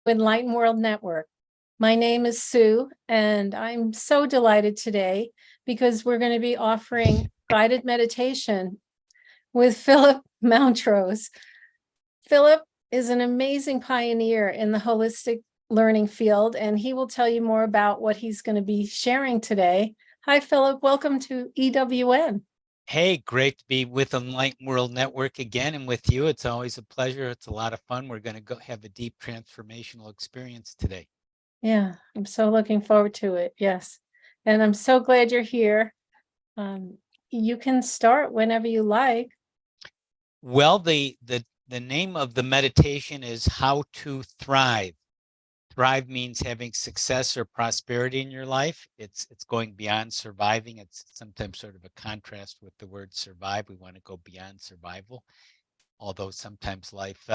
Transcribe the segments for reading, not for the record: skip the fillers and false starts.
Enlightened World Network. My name is Sue, and I'm so delighted today because we're going to be offering guided meditation with Phillip Mountrose. Phillip is an amazing pioneer in the holistic learning field, and he will tell you more about what he's going to be sharing today. Hi, Phillip. Welcome to EWN. Hey, great to be with Enlightened World Network again and with you. It's always a pleasure. It's a lot of fun. We're going to go have a deep transformational experience today. Yeah, I'm so looking forward to it. Yes. And I'm so glad you're here. You can start whenever you like. Well, the name of the meditation is How to Thrive. Thrive means having success or prosperity in your life. It's going beyond surviving. It's sometimes sort of a contrast with the word survive. We want to go beyond survival, although sometimes life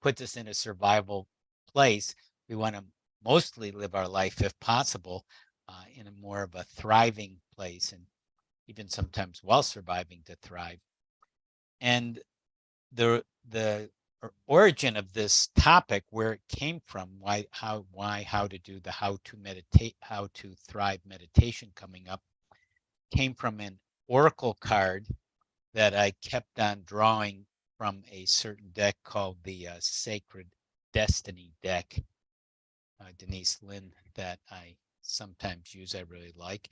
puts us in a survival place. We want to mostly live our life, if possible, in a more of a thriving place, and even sometimes while surviving to thrive. And the origin of this topic, where it came from, how to do the how to thrive meditation coming up, came from an oracle card that I kept on drawing from a certain deck called the Sacred Destiny deck, Denise Lynn, that I sometimes use, I really like.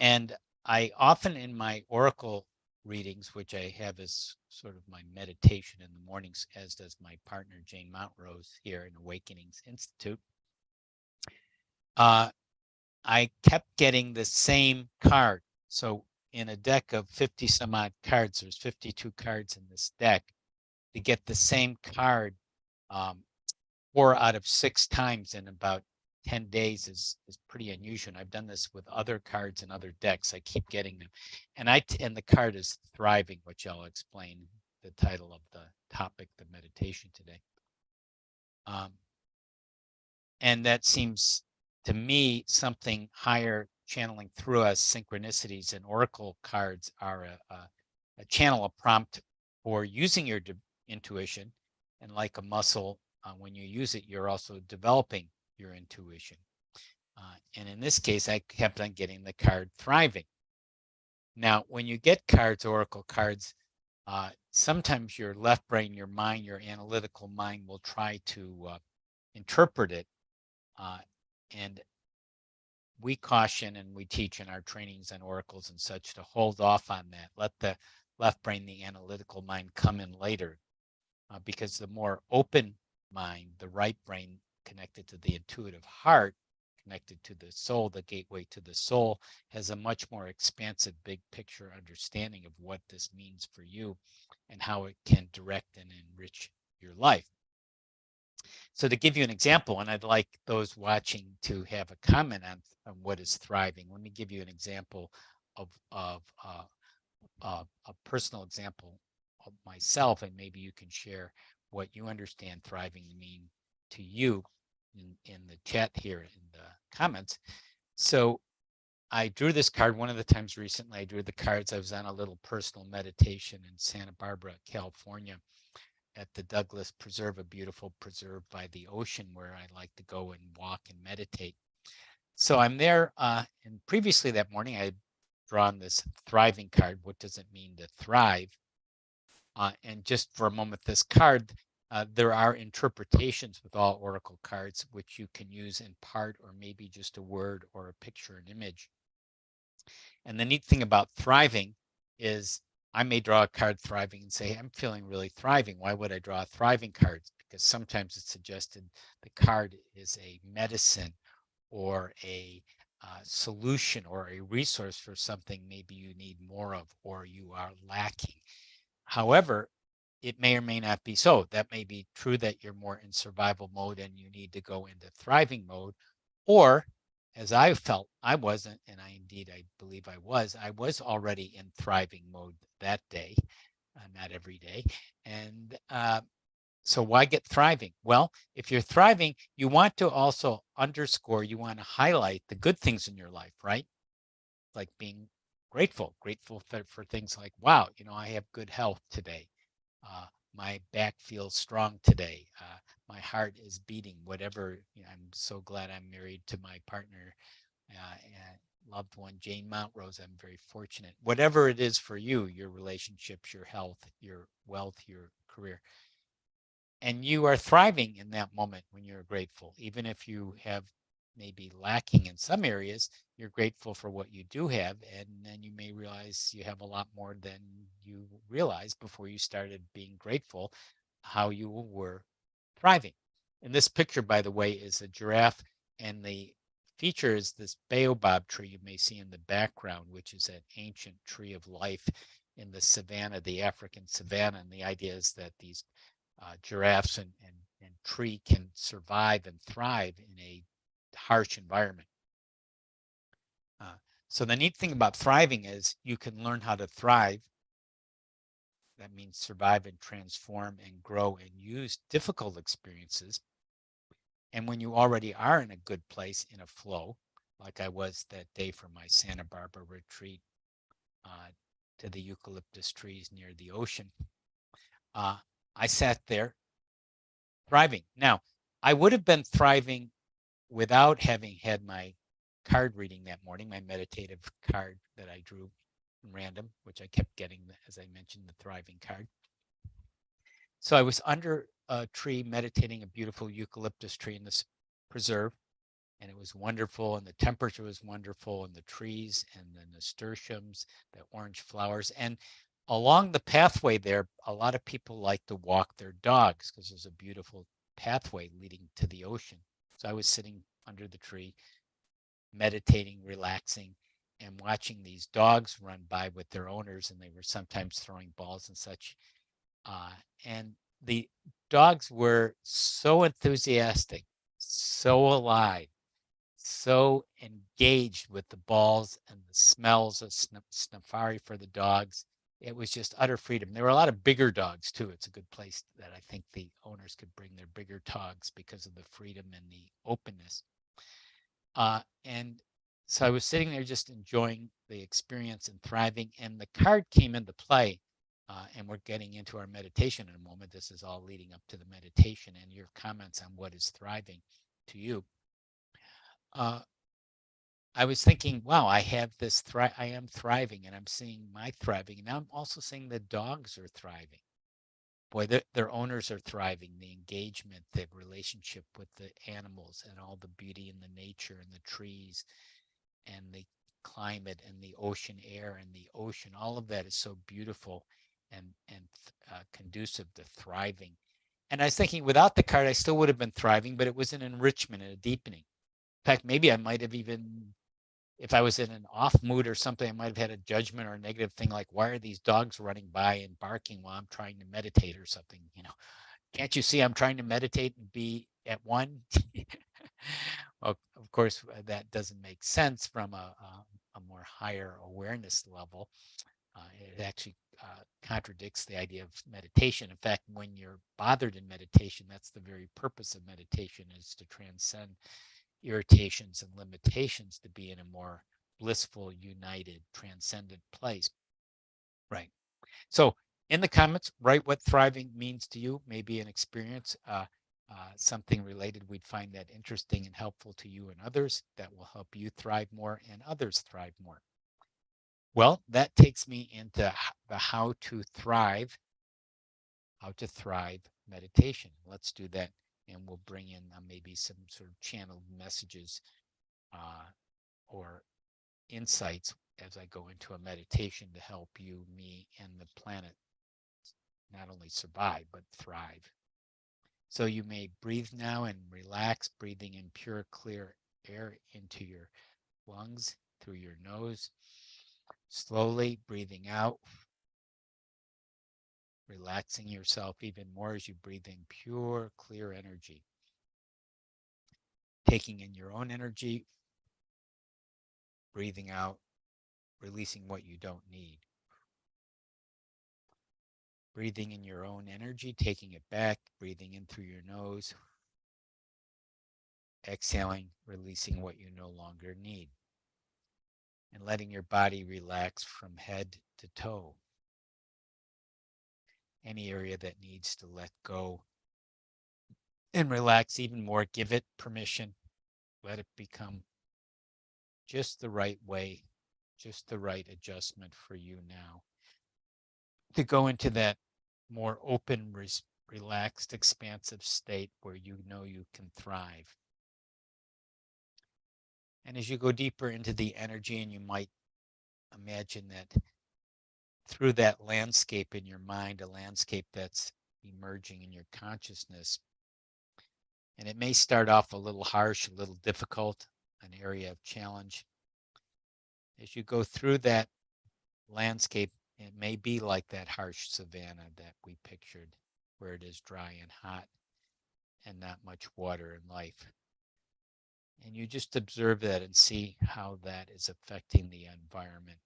And I often in my oracle readings, which I have as sort of my meditation in the mornings, as does my partner Jane Mountrose here in Awakenings Institute, I kept getting the same card. So in a deck of 50 some odd cards, there's 52 cards in this deck. To get the same card 4 out of 6 times in about 10 days is pretty unusual. I've done this with other cards and other decks. I keep getting them. And the card is Thriving, which I'll explain the title of the topic, the meditation today. And that seems to me something higher channeling through us. Synchronicities and oracle cards are a channel, a prompt for using your intuition. And like a muscle, when you use it, you're also developing your intuition. And in this case, I kept on getting the card Thriving. Now, when you get cards, oracle cards, sometimes your left brain, your mind, your analytical mind will try to interpret it. And we caution and we teach in our trainings on oracles and such to hold off on that. Let the left brain, the analytical mind, come in later. Because the more open mind, the right brain connected to the intuitive heart, connected to the soul, the gateway to the soul, has a much more expansive, big picture understanding of what this means for you and how it can direct and enrich your life. So to give you an example, and I'd like those watching to have a comment on what is thriving, let me give you an example of a personal example of myself, and maybe you can share what you understand thriving to mean to you in the chat here in the comments. So I drew this card one of the times recently. I drew the cards. I was on a little personal meditation in Santa Barbara, California, at the Douglas Preserve, a beautiful preserve by the ocean where I like to go and walk and meditate. So I'm there, and previously that morning I had drawn this Thriving card. What does it mean to thrive? And just for a moment, this card, there are interpretations with all oracle cards, which you can use in part, or maybe just a word or a picture, an image. And the neat thing about thriving is I may draw a card Thriving and say, I'm feeling really thriving. Why would I draw a thriving card? Because sometimes it's suggested the card is a medicine or a solution or a resource for something maybe you need more of or you are lacking. However, it may or may not be so. That may be true that you're more in survival mode and you need to go into thriving mode. Or, as I felt I wasn't, and I believe I was already in thriving mode that day, not every day. And so why get thriving? Well, if you're thriving, you want to also underscore, you want to highlight the good things in your life, right? Like being grateful for things like, wow, I have good health today. My back feels strong today. my heart is beating, whatever. I'm so glad I'm married to my partner and loved one, Jane Mountrose. I'm very fortunate. Whatever it is for you, your relationships, your health, your wealth, your career, and you are thriving in that moment when you're grateful, even if you have maybe lacking in some areas, you're grateful for what you do have, and then you may realize you have a lot more than you realized before you started being grateful, how you were thriving. And this picture, by the way, is a giraffe, and the feature is this baobab tree you may see in the background, which is an ancient tree of life in the savannah, the African savannah. And the idea is that these giraffes and tree can survive and thrive in a harsh environment. So the neat thing about thriving is you can learn how to thrive. That means survive and transform and grow and use difficult experiences. And when you already are in a good place, in a flow, like I was that day for my Santa Barbara retreat to the eucalyptus trees near the ocean, I sat there thriving. Now, I would have been thriving without having had my card reading that morning, my meditative card that I drew random, which I kept getting, as I mentioned, the thriving card. So I was under a tree meditating, a beautiful eucalyptus tree in this preserve, and it was wonderful, and the temperature was wonderful, and the trees and the nasturtiums, the orange flowers. And along the pathway there, a lot of people like to walk their dogs because there's a beautiful pathway leading to the ocean. So I was sitting under the tree, meditating, relaxing, and watching these dogs run by with their owners, and they were sometimes throwing balls and such. And the dogs were so enthusiastic, so alive, so engaged with the balls and the smells of safari for the dogs. It was just utter freedom. There were a lot of bigger dogs too. It's a good place that I think the owners could bring their bigger dogs because of the freedom and the openness. And so I was sitting there just enjoying the experience and thriving, and the card came into play. And we're getting into our meditation in a moment. This is all leading up to the meditation and your comments on what is thriving to you. I was thinking, wow, I have this, I am thriving, and I'm seeing my thriving. And now I'm also seeing the dogs are thriving. Boy, their owners are thriving, the engagement, the relationship with the animals and all the beauty in the nature and the trees and the climate and the ocean air and the ocean. All of that is so beautiful and conducive to thriving. And I was thinking, without the card, I still would have been thriving, but it was an enrichment and a deepening. In fact, maybe I might have even, if I was in an off mood or something, I might have had a judgment or a negative thing like, why are these dogs running by and barking while I'm trying to meditate or something? Can't you see I'm trying to meditate and be at one? Well, of course, that doesn't make sense from a more higher awareness level. It actually contradicts the idea of meditation. In fact, when you're bothered in meditation, that's the very purpose of meditation, is to transcend irritations and limitations, to be in a more blissful, united, transcendent place. Right. So in the comments, write what thriving means to you, maybe an experience, something related. We'd find that interesting and helpful to you and others. That will help you thrive more and others thrive more. Well, that takes me into the how to thrive meditation. Let's do that. And we'll bring in maybe some sort of channeled messages or insights as I go into a meditation to help you, me, and the planet not only survive, but thrive. So you may breathe now and relax, breathing in pure, clear air into your lungs through your nose. Slowly breathing out, relaxing yourself even more as you breathe in pure, clear energy. Taking in your own energy, breathing out, releasing what you don't need. Breathing in your own energy, taking it back, breathing in through your nose, exhaling, releasing what you no longer need, and letting your body relax from head to toe. Any area that needs to let go, and relax even more. Give it permission. Let it become just the right way, just the right adjustment for you now to go into that more open, relaxed, expansive state where you know you can thrive. And as you go deeper into the energy, and you might imagine that through that landscape in your mind, a landscape that's emerging in your consciousness, and it may start off a little harsh, a little difficult, an area of challenge. As you go through that landscape, it may be like that harsh savanna that we pictured, where it is dry and hot and not much water and life. And you just observe that and see how that is affecting the environment.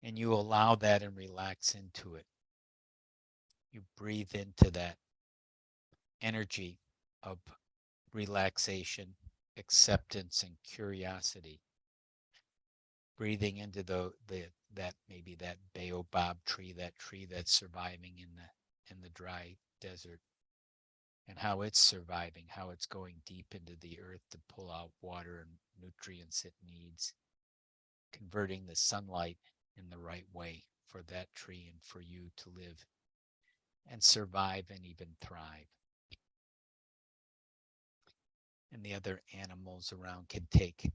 And you allow that and relax into it. You breathe into that energy of relaxation, acceptance, and curiosity. Breathing into that maybe that baobab tree, that tree that's surviving in the dry desert, and how it's surviving, how it's going deep into the earth to pull out water and nutrients it needs, converting the sunlight in the right way for that tree and for you to live and survive and even thrive. And the other animals around can take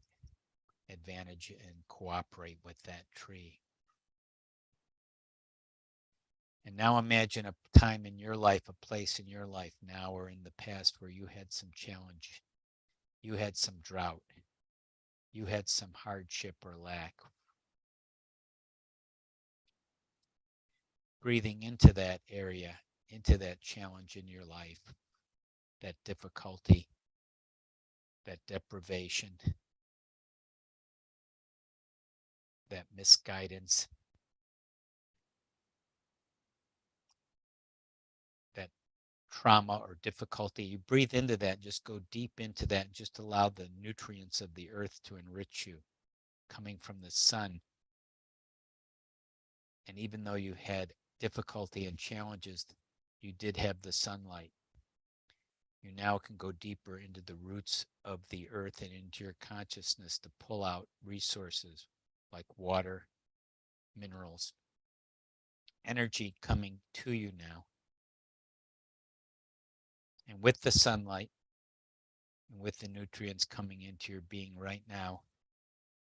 advantage and cooperate with that tree. And now imagine a time in your life, a place in your life now or in the past where you had some challenge, you had some drought, you had some hardship or lack. Breathing into that area, into that challenge in your life, that difficulty, that deprivation, that misguidance, that trauma or difficulty. You breathe into that, just go deep into that, just allow the nutrients of the earth to enrich you, coming from the sun. And even though you had difficulty and challenges, you did have the sunlight. You now can go deeper into the roots of the earth and into your consciousness to pull out resources like water, minerals, energy coming to you now. And with the sunlight and with the nutrients coming into your being right now,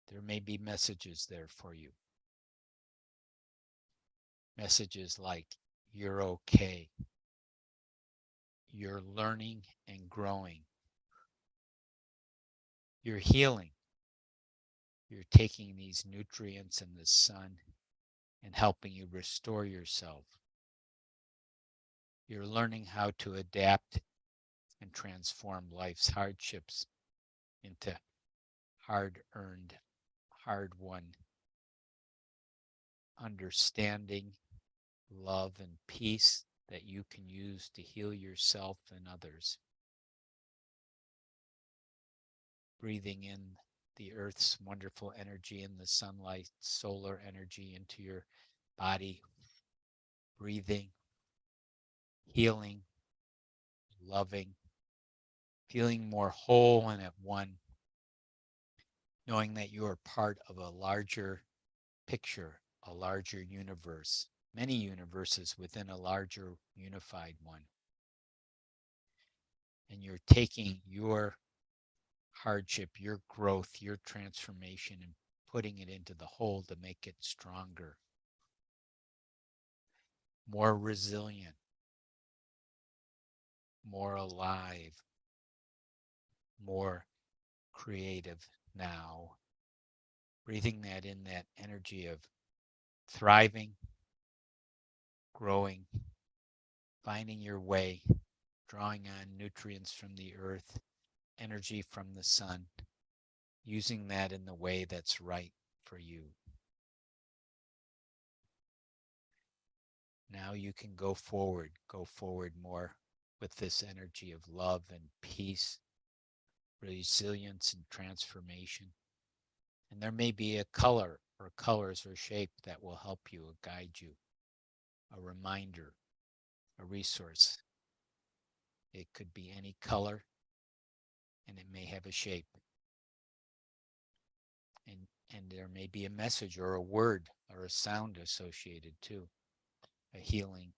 there may be messages there for you. Messages like, you're okay. You're learning and growing. You're healing. You're taking these nutrients and the sun and helping you restore yourself. You're learning how to adapt and transform life's hardships into hard-earned, hard-won understanding, love, and peace that you can use to heal yourself and others. Breathing in the earth's wonderful energy and the sunlight, solar energy into your body. Breathing, healing, loving, feeling more whole and at one, knowing that you are part of a larger picture, a larger universe, many universes within a larger unified one. And you're taking your hardship, your growth, your transformation, and putting it into the whole to make it stronger, more resilient, more alive, more creative now. Breathing that in, that energy of thriving, growing, finding your way, drawing on nutrients from the earth, energy from the sun, using that in the way that's right for you. Now you can go forward more with this energy of love and peace, resilience and transformation. And there may be a color or colors or shape that will help you, guide you, a reminder, a resource. It could be any color, and it may have a shape. And there may be a message or a word or a sound associated too. A healing,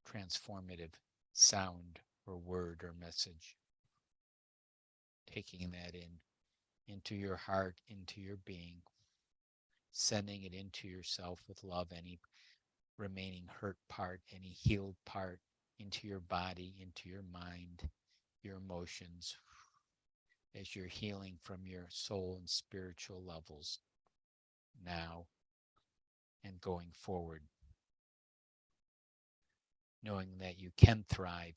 transformative sound or word or message. Taking that into your heart, into your being, sending it into yourself with love, any remaining hurt part, any healed part, into your body, into your mind, your emotions, as you're healing from your soul and spiritual levels now and going forward. Knowing that you can thrive.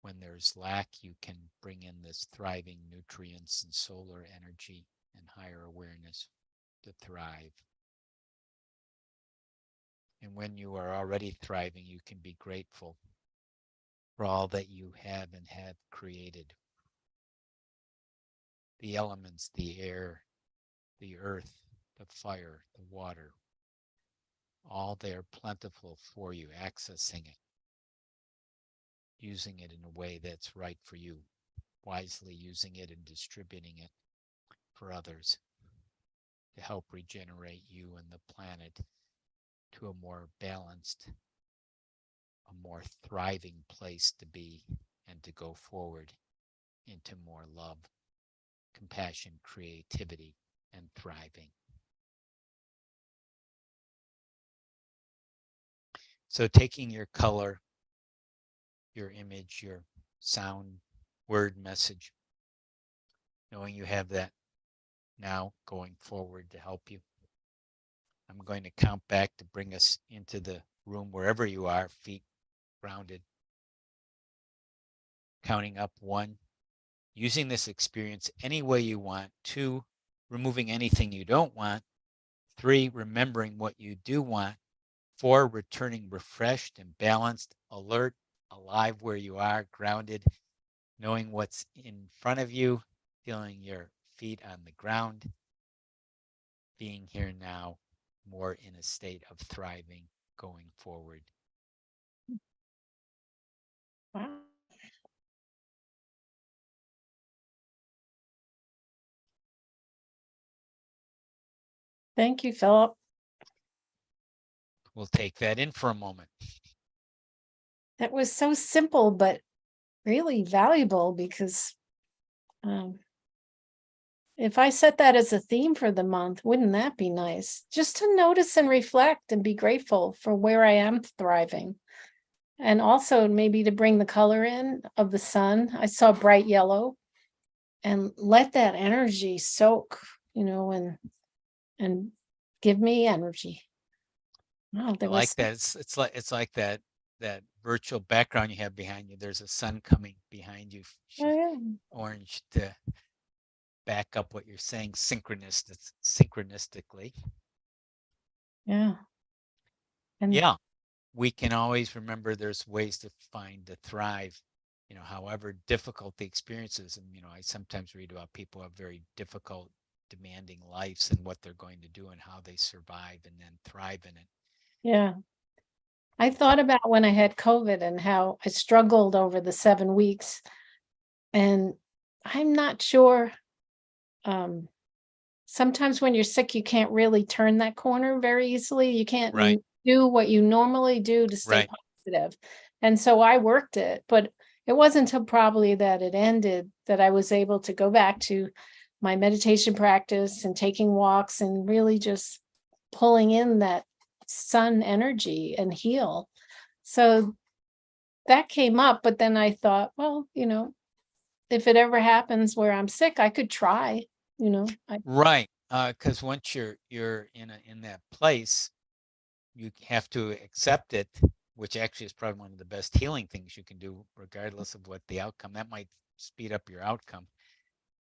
When there's lack, you can bring in this thriving nutrients and solar energy and higher awareness to thrive. And when you are already thriving, you can be grateful for all that you have and have created. The elements, the air, the earth, the fire, the water, all there plentiful for you, accessing it, using it in a way that's right for you, wisely using it and distributing it for others to help regenerate you and the planet to a more balanced, a more thriving place to be and to go forward into more love, compassion, creativity, and thriving. So taking your color, your image, your sound, word, message, knowing you have that now going forward to help you. I'm going to count back to bring us into the room wherever you are, feet grounded. Counting up 1, using this experience any way you want. 2, removing anything you don't want. 3, remembering what you do want. 4, returning refreshed and balanced, alert, alive where you are, grounded, knowing what's in front of you, feeling your feet on the ground, being here now, more in a state of thriving going forward. Wow. Thank you, Philip. We'll take that in for a moment. That was so simple, but really valuable because if I set that as a theme for the month, wouldn't that be nice? Just to notice and reflect and be grateful for where I am thriving. And also maybe to bring the color in of the sun. I saw bright yellow, and let that energy soak, and give me energy. Wow, I like that. It's like that virtual background you have behind you. There's a sun coming behind you, Oh, yeah. orange, to back up what you're saying synchronistically. Yeah. And yeah, we can always remember there's ways to find to thrive, however difficult the experience is. And, I sometimes read about people who have very difficult, demanding lives and what they're going to do and how they survive and then thrive in it. yeah. I thought about when I had COVID and how I struggled over the 7 weeks. And I'm not sure. Sometimes when you're sick, you can't really turn that corner very easily. You can't Right. do what you normally do to stay Right. positive. And so I worked it, but it wasn't until probably that it ended that I was able to go back to my meditation practice and taking walks and really just pulling in that sun energy and heal. So that came up, but then I thought, well, if it ever happens where I'm sick, I could try, Right. Because once you're in that place, you have to accept it, which actually is probably one of the best healing things you can do, regardless of what the outcome. That might speed up your outcome.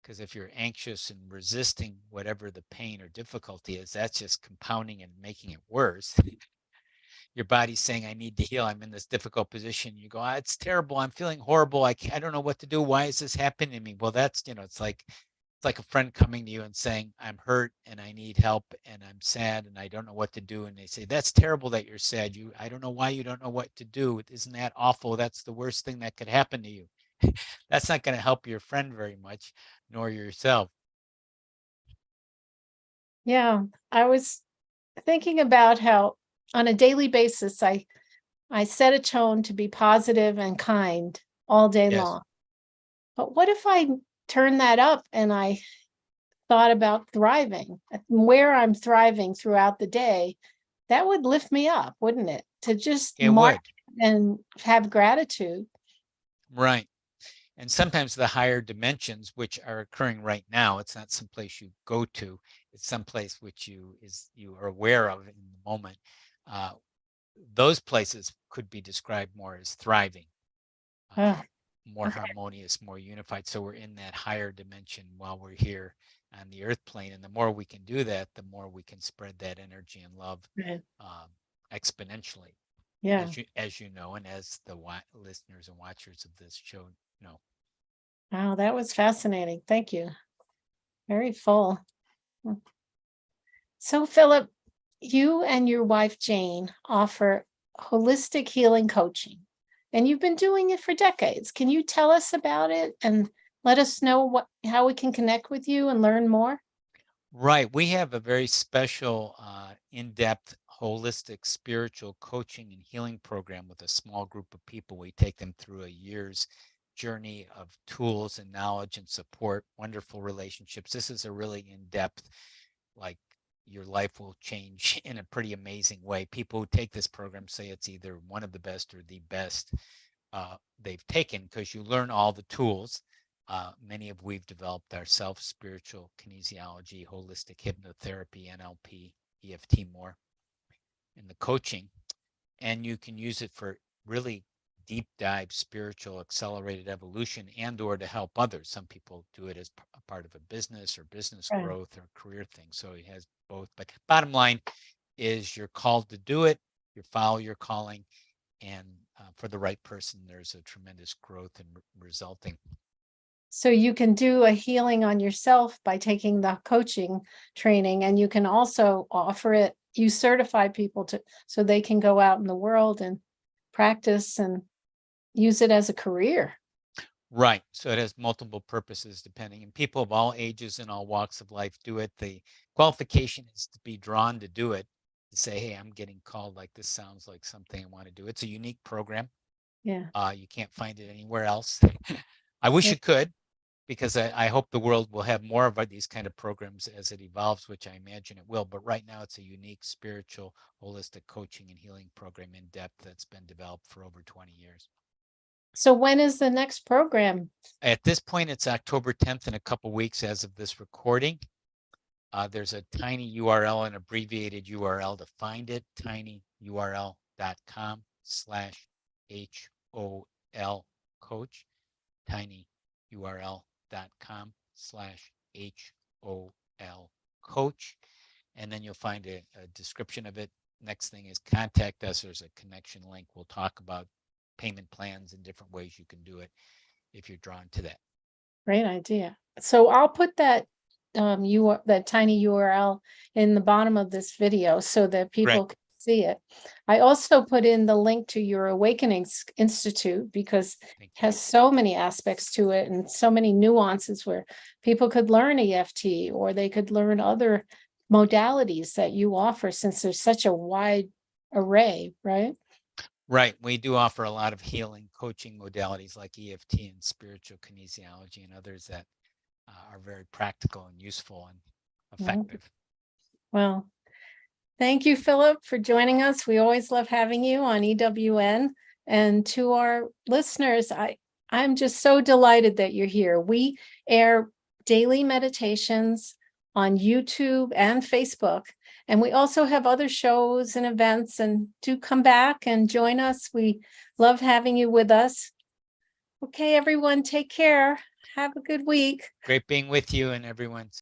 Because if you're anxious and resisting whatever the pain or difficulty is, that's just compounding and making it worse. Your body's saying, I need to heal. I'm in this difficult position. You go, it's terrible. I'm feeling horrible. I don't know what to do. Why is this happening to me? Well, that's, it's like It's like a friend coming to you and saying, I'm hurt and I need help and I'm sad and I don't know what to do. And they say, that's terrible that you're sad. I don't know why you don't know what to do. Isn't that awful? That's the worst thing that could happen to you. That's not going to help your friend very much, nor yourself. Yeah, I was thinking about how on a daily basis, I set a tone to be positive and kind all day Yes, long. But what if I turn that up and I thought about thriving, where I'm thriving throughout the day? That would lift me up, wouldn't it? To just it mark would. and have gratitude. Right. And sometimes the higher dimensions, which are occurring right now, it's not someplace you go to, it's someplace which you are aware of in the moment. Those places could be described more as thriving, Oh, more okay. harmonious, more unified. So we're in that higher dimension while we're here on the earth plane. And the more we can do that, the more we can spread that energy and love Right. exponentially, Yeah. as you know, and as the listeners and watchers of this show know. Wow, that was fascinating. Thank you. Very full. So, Philip, you and your wife, Jane, offer holistic healing coaching, and you've been doing it for decades. Can you tell us about it and let us know how we can connect with you and learn more? Right. We have a very special, in-depth, holistic spiritual coaching and healing program with a small group of people. We take them through a year's journey of tools and knowledge and support, wonderful relationships. This is a really in-depth, like your life will change in a pretty amazing way. People who take this program say it's either one of the best or the best they've taken, because you learn all the tools. Many of we've developed ourselves: spiritual kinesiology, holistic hypnotherapy, NLP, EFT, more in the coaching. And you can use it for really deep dive spiritual accelerated evolution and or to help others. Some people do it as a part of a business or business Right. growth or career thing. So it has both. But bottom line is you're called to do it, you follow your calling, and for the right person, there's a tremendous growth and resulting. So you can do a healing on yourself by taking the coaching training, and you can also offer it. You certify people so they can go out in the world and practice and use it as a career. Right. So it has multiple purposes depending, and people of all ages and all walks of life do it. The qualification is to be drawn to do it, to say, hey, I'm getting called, like this sounds like something I want to do. It's a unique program. Yeah. You can't find it anywhere else. I wish Yeah. it could, because I hope the world will have more of these kind of programs as it evolves, which I imagine it will. But right now, it's a unique spiritual, holistic coaching and healing program in depth that's been developed for over 20 years. So when is the next program? At this point, it's October 10th, in a couple weeks as of this recording. There's a tiny URL, an abbreviated URL to find it: tinyurl.com/HOL coach, tinyurl.com/HOL coach. And then you'll find a description of it. Next thing is contact us. There's a connection link. We'll talk about payment plans and different ways you can do it if you're drawn to that. Great idea. So I'll put that that tiny URL in the bottom of this video so that people Great. can see it. I also put in the link to your Awakenings Institute because it has so many aspects to it and so many nuances where people could learn EFT or they could learn other modalities that you offer, since there's such a wide array, right? Right. We do offer a lot of healing coaching modalities like EFT and spiritual kinesiology and others that are very practical and useful and effective. Well, thank you, Philip, for joining us. We always love having you on EWN. And to our listeners, I'm just so delighted that you're here. We air daily meditations on YouTube and Facebook. And we also have other shows and events, and do come back and join us. We love having you with us. Okay, everyone, take care. Have a good week. Great being with you, and everyone.